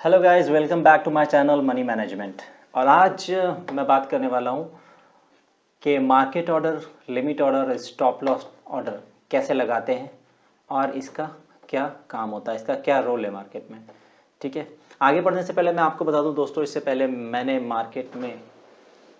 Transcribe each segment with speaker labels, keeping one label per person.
Speaker 1: Hello guys, welcome back to my channel money management. और आज मैं बात करने वाला हूँ कि market order, limit order, stop loss order कैसे लगाते हैं और इसका क्या काम होता है, इसका क्या रोल है मार्केट में। ठीक है, आगे बढ़ने से पहले मैं आपको बता दूं दोस्तों, इससे पहले मैंने मार्केट में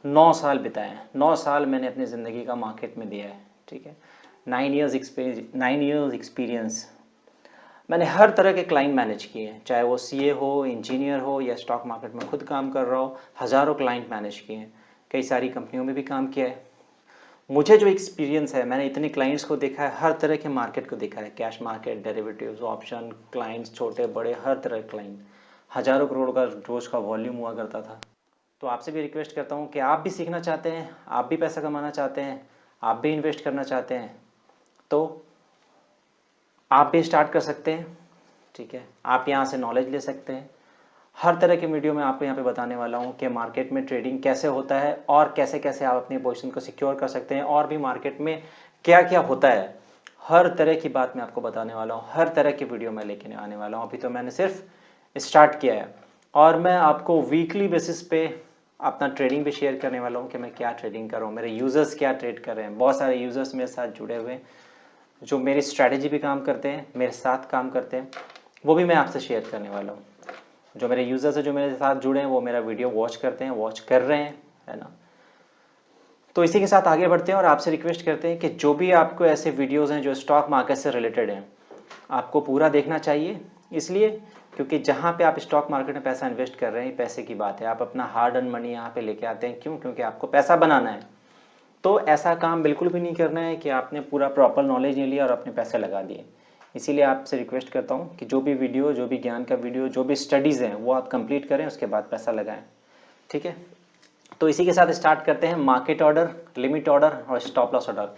Speaker 1: 9 साल बिताए हैं। 9 साल मैंने अपनी ज़िंदगी का मार्केट में दिया है। ठीक है, 9 इयर्स एक्सपीरियंस। मैंने हर तरह के क्लाइंट मैनेज किए हैं, चाहे वो सीए हो, इंजीनियर हो या स्टॉक मार्केट में खुद काम कर रहा हो। हज़ारों क्लाइंट मैनेज किए हैं, कई सारी कंपनियों में भी काम किया है। मुझे जो एक्सपीरियंस है, मैंने इतने क्लाइंट्स को देखा है, हर तरह के मार्केट को देखा है। Cash market, derivatives, option clients, छोटे बड़े हर तरह के क्लाइंट। हज़ारों करोड़ का रोज़ का वॉल्यूम हुआ करता था। तो आपसे भी रिक्वेस्ट करता हूँ कि आप भी सीखना चाहते हैं, आप भी पैसा कमाना चाहते हैं, आप भी इन्वेस्ट करना चाहते हैं, तो आप भी स्टार्ट कर सकते हैं। ठीक है, आप यहाँ से नॉलेज ले सकते हैं। हर तरह के वीडियो में आपको यहाँ पे बताने वाला हूँ कि मार्केट में ट्रेडिंग कैसे होता है और कैसे कैसे आप अपनी पोजीशन को सिक्योर कर सकते हैं, और भी मार्केट में क्या क्या होता है। हर तरह की बात मैं आपको बताने वाला हूँ, हर तरह की वीडियो मैं लेके आने वाला हूँ। अभी तो मैंने सिर्फ स्टार्ट किया है और मैं आपको वीकली बेसिस पे अपना ट्रेडिंग भी शेयर करने वाला हूँ कि मैं क्या ट्रेडिंग कर रहा हूँ, मेरे यूज़र्स क्या ट्रेड कर रहे हैं। बहुत सारे यूज़र्स मेरे साथ जुड़े हुए हैं जो मेरी स्ट्रैटेजी भी काम करते हैं, मेरे साथ काम करते हैं, वो भी मैं आपसे शेयर करने वाला हूँ। जो मेरे यूज़र्स हैं जो मेरे साथ जुड़े हैं वो मेरा वीडियो वॉच करते हैं, वॉच कर रहे हैं, है ना। तो इसी के साथ आगे बढ़ते हैं और आपसे रिक्वेस्ट करते हैं कि जो भी आपको ऐसे वीडियोस हैं जो स्टॉक मार्केट से रिलेटेड हैं, आपको पूरा देखना चाहिए। इसलिए क्योंकि जहाँ पे आप स्टॉक मार्केट में पैसा इन्वेस्ट कर रहे हैं, पैसे की बात है, आप अपना हार्ड अर्न मनी यहाँ पे लेके आते हैं। क्यों? क्योंकि आपको पैसा बनाना है। तो ऐसा काम बिल्कुल भी नहीं करना है कि आपने पूरा प्रॉपर नॉलेज नहीं लिया और अपने पैसे लगा दिए। इसीलिए आपसे रिक्वेस्ट करता हूँ कि जो भी वीडियो, जो भी ज्ञान का वीडियो, जो भी स्टडीज़ हैं वो आप कंप्लीट करें, उसके बाद पैसा लगाएं। ठीक है, तो इसी के साथ स्टार्ट करते हैं। मार्केट ऑर्डर, लिमिट ऑर्डर और स्टॉप लॉस ऑर्डर।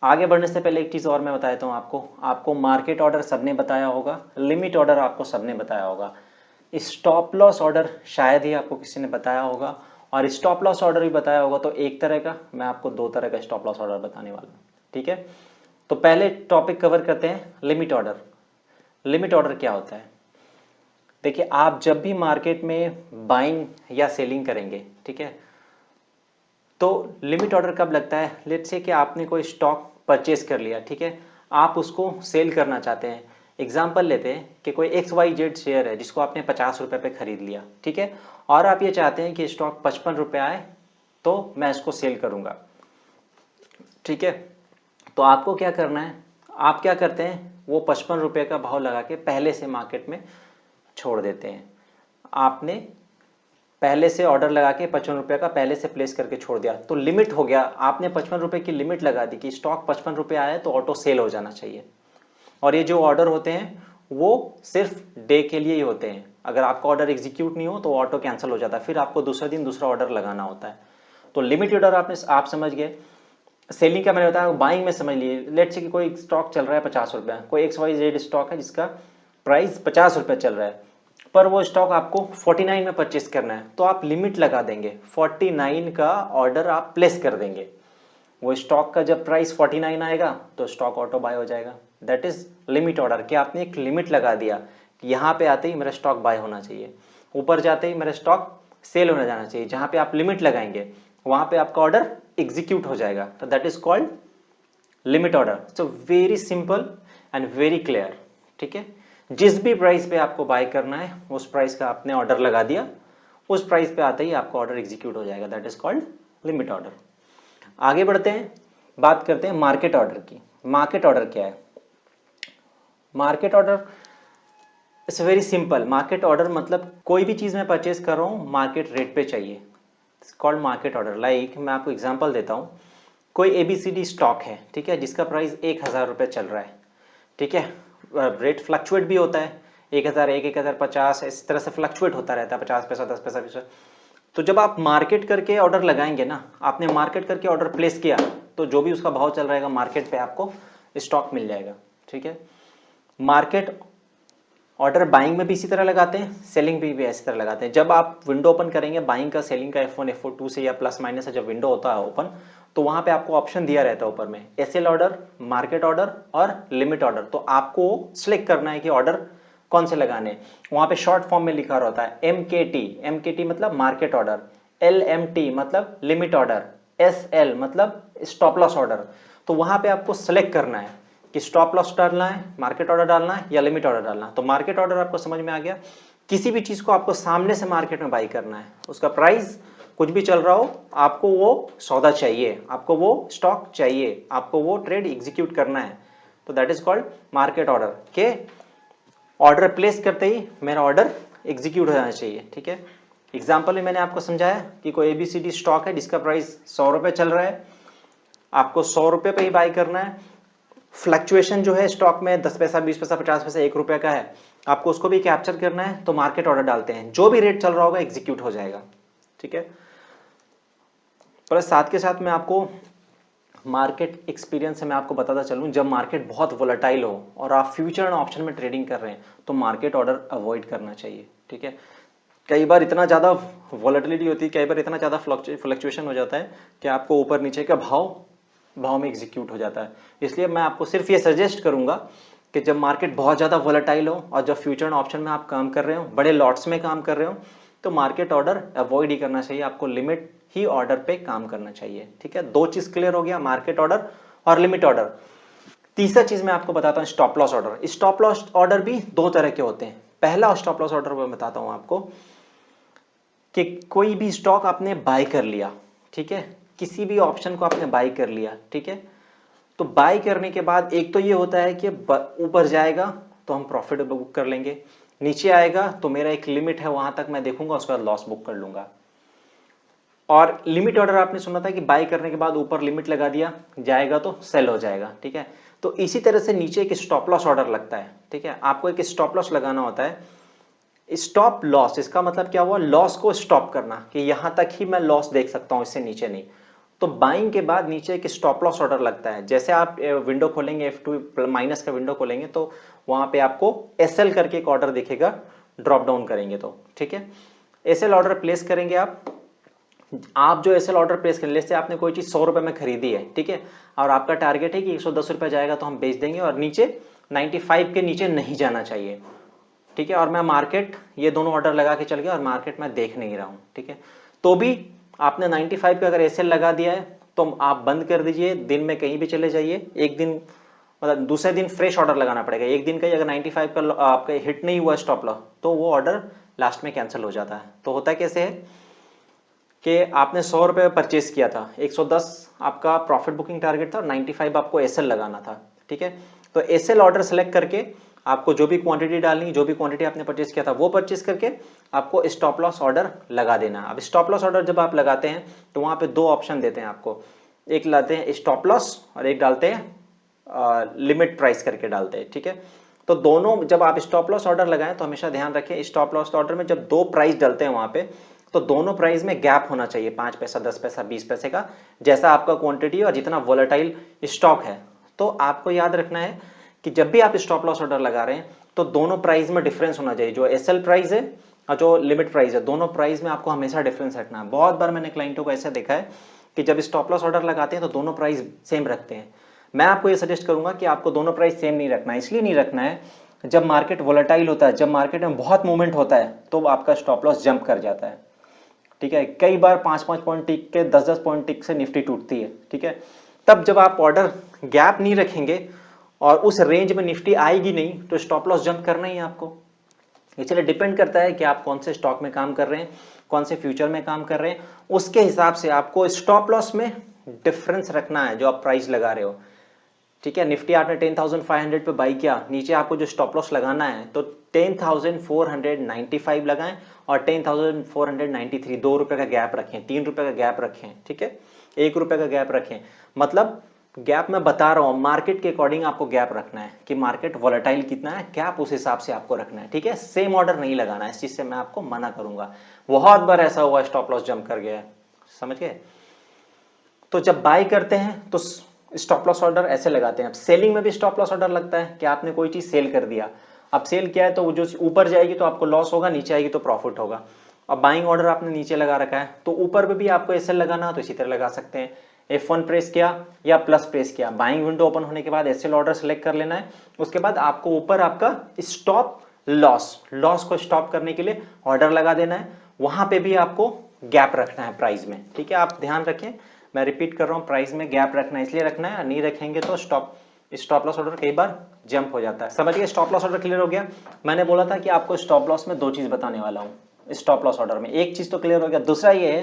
Speaker 1: आगे बढ़ने से पहले एक चीज़ और मैं बताता हूँ आपको मार्केट ऑर्डर सबने बताया होगा, लिमिट ऑर्डर आपको सबने बताया होगा, स्टॉप लॉस ऑर्डर शायद ही आपको किसी ने बताया होगा, और स्टॉप लॉस ऑर्डर भी बताया होगा तो एक तरह का। मैं आपको 2 तरह का स्टॉप लॉस ऑर्डर बताने वाला हूँ। ठीक है, तो पहले टॉपिक कवर करते हैं लिमिट ऑर्डर। लिमिट ऑर्डर क्या होता है? देखिए, आप जब भी मार्केट में बाइंग या सेलिंग करेंगे, ठीक है, तो लिमिट ऑर्डर कब लगता है? लेट्स से कि आपने कोई स्टॉक परचेज कर लिया, ठीक है, आप उसको सेल करना चाहते हैं। एग्जाम्पल लेते हैं कि कोई XYZ शेयर है जिसको आपने 50 रुपये पे खरीद लिया, ठीक है, और आप ये चाहते हैं कि स्टॉक 55 रुपये आए तो मैं इसको सेल करूंगा। ठीक है, तो आपको क्या करना है? आप क्या करते हैं, वो 55 रुपये का भाव लगा के पहले से मार्केट में छोड़ देते हैं। आपने पहले से ऑर्डर लगा के 55 रुपये का पहले से प्लेस करके छोड़ दिया, तो लिमिट हो गया। आपने 55 रुपये की लिमिट लगा दी कि स्टॉक 55 रुपये आया तो ऑटो सेल हो जाना चाहिए। और ये जो ऑर्डर होते हैं वो सिर्फ डे के लिए ही होते हैं। अगर आपका ऑर्डर एग्जीक्यूट नहीं हो तो ऑटो कैंसिल हो जाता है, फिर आपको दूसरे दिन दूसरा ऑर्डर लगाना होता है। तो लिमिट ऑर्डर आप समझ गए। सेलिंग का मैंने बताया, बाइंग में समझ लिए। लेट्स से कि कोई स्टॉक चल रहा है 50 रुपये, कोई XYZ स्टॉक है जिसका प्राइस 50 रुपये चल रहा है, पर वो स्टॉक आपको 49 में परचेस करना है, तो आप लिमिट लगा देंगे, 49 का ऑर्डर आप प्लेस कर देंगे। वो स्टॉक का जब प्राइस 49 आएगा तो स्टॉक ऑटो बाय हो जाएगा। दैट इज लिमिट ऑर्डर, कि आपने एक लिमिट लगा दिया कि यहाँ पे आते ही मेरा स्टॉक बाय होना चाहिए, ऊपर जाते ही मेरा स्टॉक सेल होना जाना चाहिए। जहाँ पे आप लिमिट लगाएंगे वहाँ पे आपका ऑर्डर एग्जीक्यूट हो जाएगा, तो that is called limit order. So very simple and very clear. ठीक है, जिस भी प्राइस पे आपको बाय करना है उस प्राइस का आपने ऑर्डर लगा दिया, उस प्राइस पे आते ही आपका ऑर्डर एग्जीक्यूट हो जाएगा। That is called limit order. आगे बढ़ते हैं, बात करते हैं मार्केट ऑर्डर की। मार्केट ऑर्डर क्या है? Market order it's very simple. Market order मतलब कोई भी चीज़ मैं परचेज कर रहा हूँ मार्केट रेट पे चाहिए, it's called market order. Like मैं आपको एग्जांपल देता हूँ, कोई ABCD स्टॉक है, ठीक है, जिसका प्राइस 1000 रुपये चल रहा है। ठीक है, रेट फ्लक्चुएट भी होता है, 1001, 1050, इस तरह से फ्लक्चुएट होता रहता है, 50 पैसा, 10 पैसा, 20 पैसा। तो जब आप मार्केट करके ऑर्डर लगाएंगे ना, आपने मार्केट करके ऑर्डर प्लेस किया तो जो भी उसका भाव चल रहेगा मार्केट पे आपको स्टॉक मिल जाएगा। ठीक है, मार्केट ऑर्डर बाइंग में भी इसी तरह लगाते हैं, सेलिंग भी इसी तरह लगाते हैं। जब आप विंडो ओपन करेंगे बाइंग का, सेलिंग का, F1 F2 से या प्लस माइनस से जब विंडो होता है ओपन, तो वहां पे आपको ऑप्शन दिया रहता है ऊपर में, SL ऑर्डर, मार्केट ऑर्डर और लिमिट ऑर्डर। तो आपको सिलेक्ट करना है कि ऑर्डर कौन से लगाने हैं, वहां पे शॉर्ट फॉर्म में लिखा होता है MKT। MKT मतलब मार्केट ऑर्डर, LMT मतलब लिमिट ऑर्डर, SL मतलब स्टॉप लॉस ऑर्डर। तो वहां पे आपको सेलेक्ट करना है कि स्टॉप लॉस डालना है, मार्केट ऑर्डर डालना है या लिमिट ऑर्डर डालना है। तो मार्केट ऑर्डर आपको समझ में आ गया, किसी भी चीज को आपको सामने से मार्केट में बाई करना है, उसका प्राइस कुछ भी चल रहा हो, आपको वो सौदा चाहिए, आपको वो स्टॉक चाहिए, आपको वो ट्रेड एग्जीक्यूट करना है, तो that is called market order. के ऑर्डर प्लेस करते ही मेरा ऑर्डर एग्जीक्यूट हो जाना चाहिए, ठीक है। एग्जाम्पल में मैंने आपको समझाया कि कोई ABCD स्टॉक है जिसका प्राइस 100 रुपये चल रहा है, आपको 100 रुपये पे ही बाई करना है। फ्लक्चुएशन जो है स्टॉक में 10 पैसा, 20 पैसा, 50 पैसा, 1 रुपये का है, आपको उसको भी कैप्चर करना है, तो मार्केट ऑर्डर डालते हैं, जो भी रेट चल रहा होगा एग्जीक्यूट हो जाएगा, ठीक है। प्लस साथ के साथ मैं आपको मार्केट एक्सपीरियंस से मैं आपको बताता चलूं, जब मार्केट बहुत वोलेटाइल हो और आप फ्यूचर एंड ऑप्शन में ट्रेडिंग कर रहे हैं तो मार्केट ऑर्डर अवॉइड करना चाहिए, ठीक है। कई बार इतना ज़्यादा वोलेटिलिटी होती है, कई बार इतना ज़्यादा फ्लक्चुएशन हो जाता है कि आपको ऊपर नीचे का भाव में एग्जीक्यूट हो जाता है। इसलिए मैं आपको सिर्फ ये सजेस्ट करूंगा कि जब मार्केट बहुत ज़्यादा वोलेटाइल हो और जब फ्यूचर एंड ऑप्शन में आप काम कर रहे हो, बड़े लॉट्स में काम कर रहे हो, तो मार्केट ऑर्डर अवॉइड ही करना चाहिए, आपको लिमिट ही ऑर्डर पे काम करना चाहिए, ठीक है। दो चीज क्लियर हो गया, मार्केट ऑर्डर और लिमिट ऑर्डर। तीसरा चीज मैं आपको बताता हूं, stop loss order. Stop loss order भी दो तरह के होते हैं। पहला स्टॉप लॉस ऑर्डर मैं बताता हूं आपको कि कोई भी स्टॉक आपने बाय कर लिया, ठीक है, किसी भी ऑप्शन को आपने बाय कर लिया, ठीक है, तो बाय करने के बाद एक तो ये होता है कि ऊपर जाएगा तो हम प्रॉफिट बुक कर लेंगे, नीचे आएगा तो मेरा एक लिमिट है वहां तक मैं देखूंगा, उसके बाद लॉस बुक कर लूंगा। और लिमिट ऑर्डर आपने सुना था कि बाय करने के बाद ऊपर लिमिट लगा दिया, जाएगा तो सेल हो जाएगा, ठीक है। तो इसी तरह से नीचे एक स्टॉप लॉस ऑर्डर लगता है, ठीक है। आपको एक स्टॉप लॉस लगाना होता है। स्टॉप लॉस, इसका मतलब क्या हुआ, लॉस को स्टॉप करना, कि यहां तक ही मैं लॉस देख सकता हूं, इससे नीचे नहीं। तो बाइंग के बाद नीचे एक स्टॉप लॉस ऑर्डर लगता है। जैसे आप विंडो खोलेंगे, F2 माइनस का विंडो खोलेंगे तो वहां पे आपको SL करके एक ऑर्डर दिखेगा, ड्रॉप डाउन करेंगे तो, ठीक है। SL ऑर्डर प्लेस करेंगे आप जो SL ऑर्डर प्लेस करें, जैसे आपने कोई चीज 100 रुपए में खरीदी है, ठीक है, और आपका टारगेट है कि 110 रुपए जाएगा तो हम बेच देंगे और नीचे 95 के नीचे नहीं जाना चाहिए, ठीक है। और मैं मार्केट ये दोनों ऑर्डर लगा के चल गया और मार्केट में देख नहीं रहा हूं, ठीक है, तो भी आपने 95 का अगर SL लगा दिया है तो आप बंद कर दीजिए, दिन में कहीं भी चले जाइए, एक दिन मतलब दूसरे दिन फ्रेश ऑर्डर लगाना पड़ेगा। एक दिन का ही अगर 95 का आपका हिट नहीं हुआ स्टॉप लॉस तो वो ऑर्डर लास्ट में कैंसिल हो जाता है। तो होता कैसे है कि आपने 100 रुपये परचेस किया था, 110 आपका प्रॉफिट बुकिंग टारगेट था और 95 आपको SL लगाना था, ठीक है। तो SL ऑर्डर सेलेक्ट करके आपको जो भी क्वांटिटी डालनी, जो भी क्वांटिटी आपने परचेस किया था वो परचेस करके आपको स्टॉप लॉस ऑर्डर लगा देना। अब स्टॉप लॉस ऑर्डर जब आप लगाते हैं तो वहां पे दो ऑप्शन देते हैं आपको, एक लाते हैं स्टॉप लॉस और एक डालते हैं लिमिट प्राइस करके डालते हैं, ठीक है। तो दोनों जब आप स्टॉप लॉस ऑर्डर लगाएं तो हमेशा ध्यान रखें, स्टॉप लॉस ऑर्डर में जब दो प्राइस डलते हैं वहां पे, तो दोनों प्राइस में गैप होना चाहिए, 5 पैसा, 10 पैसा, 20 पैसे का, जैसा आपका क्वांटिटी और जितना वोलेटाइल स्टॉक है। तो आपको याद रखना है कि जब भी आप स्टॉप लॉस ऑर्डर लगा रहे हैं तो दोनों प्राइस में डिफरेंस होना चाहिए, जो SL प्राइस है और जो लिमिट प्राइस है, दोनों प्राइस में आपको हमेशा डिफरेंस रखना है। बहुत बार मैंने क्लाइंटों को ऐसा देखा है कि जब स्टॉप लॉस ऑर्डर लगाते हैं तो दोनों प्राइस सेम रखते हैं। मैं आपको ये सजेस्ट करूंगा कि आपको दोनों प्राइस सेम नहीं रखना है। इसलिए नहीं रखना है, जब मार्केट वोलेटाइल होता है, जब मार्केट में बहुत मूवमेंट होता है तो आपका स्टॉप लॉस जंप कर जाता है, ठीक है। कई बार 5-5 पॉइंट टिक के, 10-10 पॉइंट टिक से निफ्टी टूटती है, ठीक है। तब जब आप ऑर्डर गैप नहीं रखेंगे और उस रेंज में निफ्टी आएगी नहीं तो स्टॉप लॉस जंप करना ही है आपको। इसलिए डिपेंड करता है कि आप कौन से स्टॉक में काम कर रहे हैं, कौन से फ्यूचर में काम कर रहे हैं, उसके हिसाब से आपको स्टॉप लॉस में डिफरेंस रखना है जो आप प्राइस लगा रहे हो, ठीक है। निफ्टी आपने 10,500 पे बाई किया, नीचे आपको जो स्टॉप लॉस लगाना है तो 10,495 लगाएं और 10,493, 2 रुपए का गैप रखें, 3 रुपए का गैप रखें, ठीक है, 1 रुपए का गैप रखें। मतलब गैप मैं बता रहा हूं, मार्केट के अकॉर्डिंग आपको गैप रखना है कि मार्केट वोलेटाइल कितना है, गैप उस हिसाब से आपको रखना है, ठीक है। सेम ऑर्डर नहीं लगाना है, इस चीज से मैं आपको मना करूंगा। बहुत बार ऐसा हुआ स्टॉप लॉस जंप कर गया है, समझ गए। तो जब बाय करते हैं तो स्टॉप लॉस ऑर्डर ऐसे लगाते हैं। अब सेलिंग में भी स्टॉप लॉस ऑर्डर लगता है कि आपने कोई चीज सेल कर दिया, अब सेल किया है तो वो जो ऊपर जाएगी तो आपको लॉस होगा, नीचे आएगी तो प्रॉफिट होगा। अब बाइंग ऑर्डर आपने नीचे लगा रखा है तो ऊपर पे भी आपको SL लगाना है तो इसी तरह लगा सकते हैं, F1 प्रेस किया या प्लस प्रेस किया, बाइंग विंडो ओपन होने के बाद SL ऑर्डर सेलेक्ट कर लेना है। उसके बाद आपको ऊपर आपका स्टॉप लॉस को स्टॉप करने के लिए ऑर्डर लगा देना है, वहां पे भी आपको गैप रखना है प्राइस में, ठीक है। आप ध्यान रखें, मैं रिपीट कर रहा हूं, प्राइस में गैप रखना है, इसलिए रखना है, नहीं रखेंगे तो स्टॉप लॉस ऑर्डर कई बार जंप हो जाता है। समझिए, स्टॉप लॉस ऑर्डर क्लियर हो गया। मैंने बोला था कि आपको स्टॉप लॉस में 2 चीज बताने वाला हूं स्टॉप लॉस ऑर्डर में, एक चीज तो क्लियर हो गया, दूसरा ये है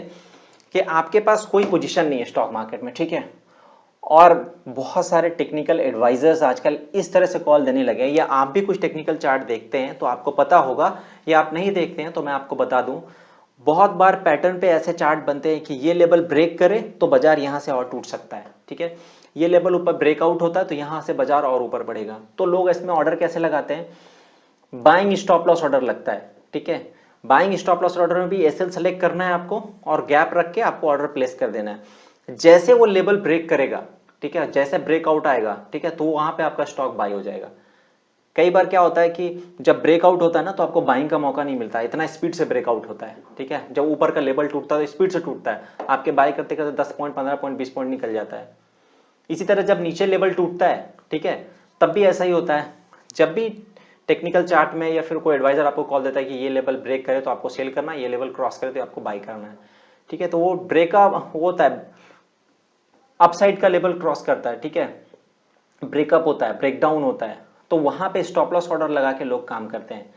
Speaker 1: कि आपके पास कोई पोजीशन नहीं है स्टॉक मार्केट में, ठीक है, और बहुत सारे टेक्निकल एडवाइजर्स आजकल इस तरह से कॉल देने लगे हैं, या आप भी कुछ टेक्निकल चार्ट देखते हैं तो आपको पता होगा, या आप नहीं देखते हैं तो मैं आपको बता दूं, बहुत बार पैटर्न पे ऐसे चार्ट बनते हैं कि ये लेवल ब्रेक करे तो बाजार यहां से और टूट सकता है, ठीक है, ये लेवल ऊपर ब्रेकआउट होता है तो यहां से बाजार और ऊपर बढ़ेगा। तो लोग इसमें ऑर्डर कैसे लगाते हैं, बाइंग स्टॉप लॉस ऑर्डर लगता है, ठीक है, बाइंग स्टॉप लॉस ऑर्डर में भी एसएल सेलेक्ट करना है आपको और गैप रख के आपको ऑर्डर प्लेस कर देना है। जैसे वो लेवल ब्रेक करेगा, ठीक है, जैसे ब्रेकआउट आएगा, ठीक है, तो वहां पे आपका स्टॉक बाय हो जाएगा। कई बार क्या होता है कि जब ब्रेकआउट होता है ना तो आपको बाइंग का मौका नहीं मिलता, इतना स्पीड से ब्रेकआउट होता है, ठीक है, जब ऊपर का लेवल टूटता है तो स्पीड से टूटता है, आपके बाय करते करते 10 पॉइंट 15 पॉइंट 20 पॉइंट निकल जाता है। इसी तरह जब नीचे लेवल टूटता है, ठीक है, तब भी ऐसा ही होता है। जब भी टेक्निकल चार्ट में या फिर कोई एडवाइजर आपको कॉल देता है कि ये लेवल ब्रेक करे तो आपको सेल करना है, ये लेवल क्रॉस करे तो आपको बाई करना है, ठीक है, तो वो ब्रेकअप होता है, अपसाइड का लेवल क्रॉस करता है, ठीक है, ब्रेकअप होता है, ब्रेकडाउन होता है, तो वहां पे स्टॉप लॉस ऑर्डर लगा के लोग काम करते हैं।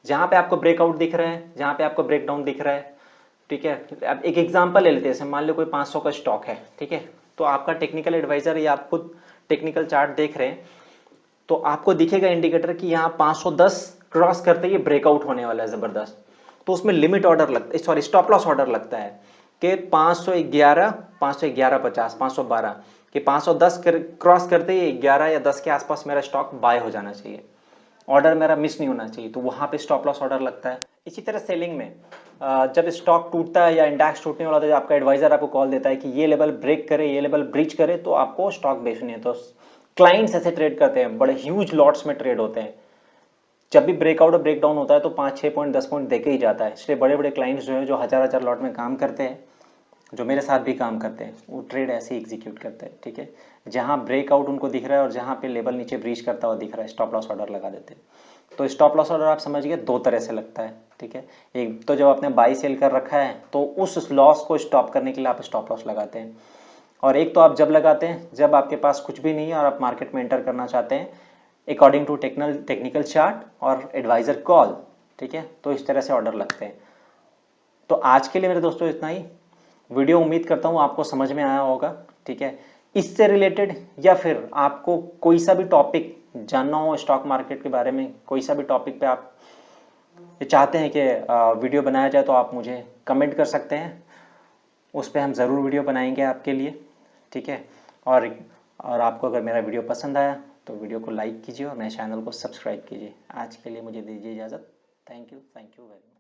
Speaker 1: जहां पे आपको ब्रेकआउट दिख रहा है, जहां पे आपको ब्रेकडाउन दिख रहा है, ठीक है, अब एक एग्जांपल ले लेते हैं, जैसे मान लो कोई 500 का स्टॉक है, ठीक है, तो आपका टेक्निकल एडवाइजर या आप खुद टेक्निकल चार्ट देख रहे हैं तो आपको दिखेगा इंडिकेटर कि यहाँ 510 क्रॉस करते ही ब्रेकआउट होने वाला है जबरदस्त, तो उसमें लिमिट ऑर्डर लगता है, सॉरी स्टॉप लॉस ऑर्डर लगता है कि 511 511.50 512 कि 510 क्रॉस करते ही 11 या 10 के आसपास मेरा स्टॉक बाय हो जाना चाहिए, ऑर्डर मेरा मिस नहीं होना चाहिए, तो वहां पे स्टॉप लॉस ऑर्डर लगता है। इसी तरह सेलिंग में जब स्टॉक टूटता है या इंडेक्स टूटने वाला है, आपका एडवाइजर आपको कॉल देता है कि ये लेवल ब्रेक करे, ये लेवल ब्रीच करे तो आपको स्टॉक बेचनी है, तो क्लाइंट्स ऐसे ट्रेड करते हैं, बड़े ह्यूज लॉट्स में ट्रेड होते हैं। जब भी ब्रेकआउट और ब्रेकडाउन होता है तो 5-6 पॉइंट 10 पॉइंट देके ही जाता है, इसलिए बड़े बड़े क्लाइंट्स जो है जो हजार लॉट में काम करते हैं, जो मेरे साथ भी काम करते हैं, वो ट्रेड ऐसे ही एग्जीक्यूट करते हैं, ठीक है, जहां ब्रेकआउट उनको दिख रहा है और जहां पे लेवल नीचे ब्रीच करता हुआ दिख रहा है स्टॉप लॉस ऑर्डर लगा देते हैं। तो स्टॉप लॉस ऑर्डर आप समझिए 2 तरह से लगता है, ठीक है, एक तो जब आपने बाई सेल कर रखा है तो उस लॉस को स्टॉप करने के लिए आप स्टॉप लॉस लगाते हैं, और एक तो आप जब लगाते हैं जब आपके पास कुछ भी नहीं है और आप मार्केट में एंटर करना चाहते हैं अकॉर्डिंग टू टेक्निकल चार्ट और एडवाइजर कॉल, ठीक है, तो इस तरह से ऑर्डर लगते हैं। तो आज के लिए मेरे दोस्तों इतना ही, वीडियो उम्मीद करता हूँ आपको समझ में आया होगा, ठीक है, इससे रिलेटेड या फिर आपको कोई सा भी टॉपिक जानना हो स्टॉक मार्केट के बारे में, कोई सा भी टॉपिक पे आप चाहते हैं कि वीडियो बनाया जाए तो आप मुझे कमेंट कर सकते हैं, उस पर हम ज़रूर वीडियो बनाएंगे आपके लिए, ठीक है, और आपको अगर मेरा वीडियो पसंद आया तो वीडियो को लाइक कीजिए और मेरे चैनल को सब्सक्राइब कीजिए। आज के लिए मुझे दीजिए इजाज़त। Thank you very much.